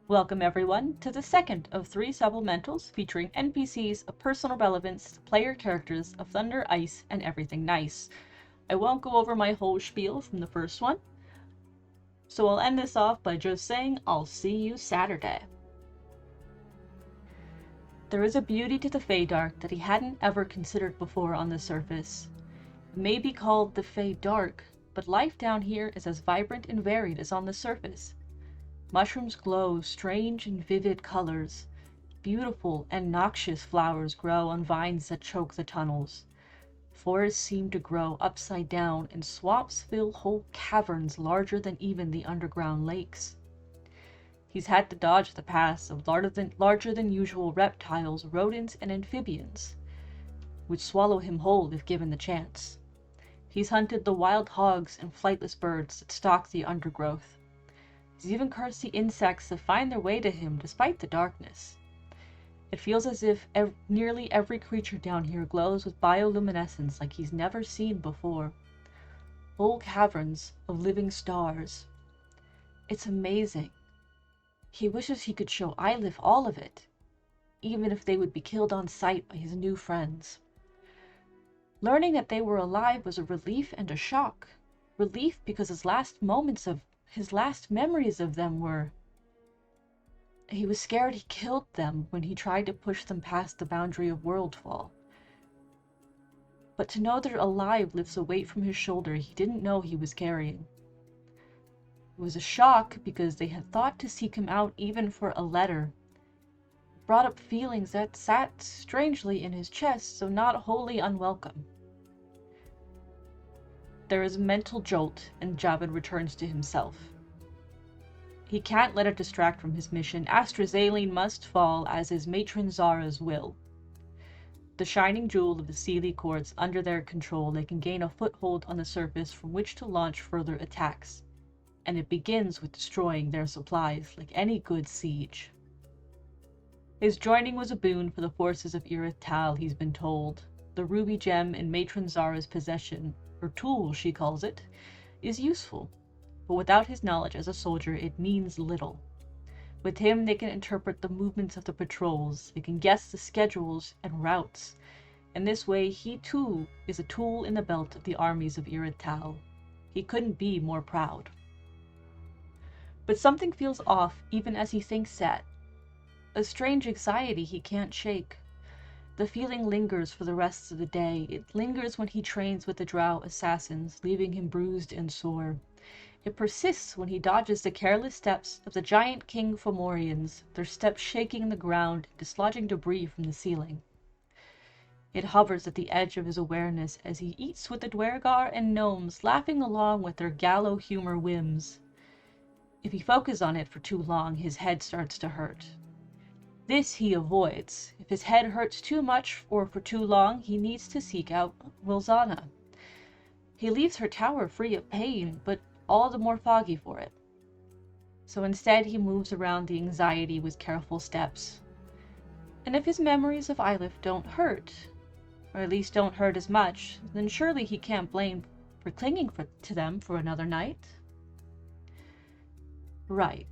Welcome everyone to the second of 3 supplementals featuring NPCs of personal relevance to player characters of Thunder, Ice, and Everything Nice. I won't go over my whole spiel from the first one, so I'll end this off by just saying I'll see you Saturday. There is a beauty to the Feydark that he hadn't ever considered before on the surface. It may be called the Feydark, but life down here is as vibrant and varied as on the surface. Mushrooms glow strange and vivid colors. Beautiful and noxious flowers grow on vines that choke the tunnels. Forests seem to grow upside down, and swamps fill whole caverns larger than even the underground lakes. He's had to dodge the paths of larger than usual reptiles, rodents, and amphibians, which swallow him whole if given the chance. He's hunted the wild hogs and flightless birds that stalk the undergrowth. He's even cursed the insects that find their way to him despite the darkness. It feels as if nearly every creature down here glows with bioluminescence like he's never seen before. Whole caverns of living stars. It's amazing. He wishes he could show Eilif all of it, even if they would be killed on sight by his new friends. Learning that they were alive was a relief and a shock. Relief because his last memories of them were... He was scared he killed them when he tried to push them past the boundary of Worldfall. But to know they're alive lifts a weight from his shoulder he didn't know he was carrying. It was a shock because they had thought to seek him out even for a letter. It brought up feelings that sat strangely in his chest, so not wholly unwelcome. There is a mental jolt, and Jabin returns to himself. He can't let it distract from his mission. Astrazeline must fall, as is Matron Zara's will. The shining jewel of the Seelie Courts under their control, they can gain a foothold on the surface from which to launch further attacks. And it begins with destroying their supplies, like any good siege. His joining was a boon for the forces of Irith Tal, he's been told. The ruby gem in Matron Zara's possession, or tool she calls it, is useful. But without his knowledge as a soldier, it means little. With him, they can interpret the movements of the patrols, they can guess the schedules and routes. In this way, he too is a tool in the belt of the armies of Irith Tal. He couldn't be more proud. But something feels off even as he thinks that. A strange anxiety he can't shake. The feeling lingers for the rest of the day. It lingers when he trains with the Drow assassins, leaving him bruised and sore. It persists when he dodges the careless steps of the giant King Fomorians, their steps shaking the ground and dislodging debris from the ceiling. It hovers at the edge of his awareness as he eats with the Dwergar and gnomes, laughing along with their gallow humor whims. If he focuses on it for too long, his head starts to hurt. This he avoids. If his head hurts too much or for too long, he needs to seek out Wilzana. He leaves her tower free of pain, but all the more foggy for it. So instead he moves around the anxiety with careful steps. And if his memories of Eilif don't hurt, or at least don't hurt as much, then surely he can't blame for clinging to them for another night. Right.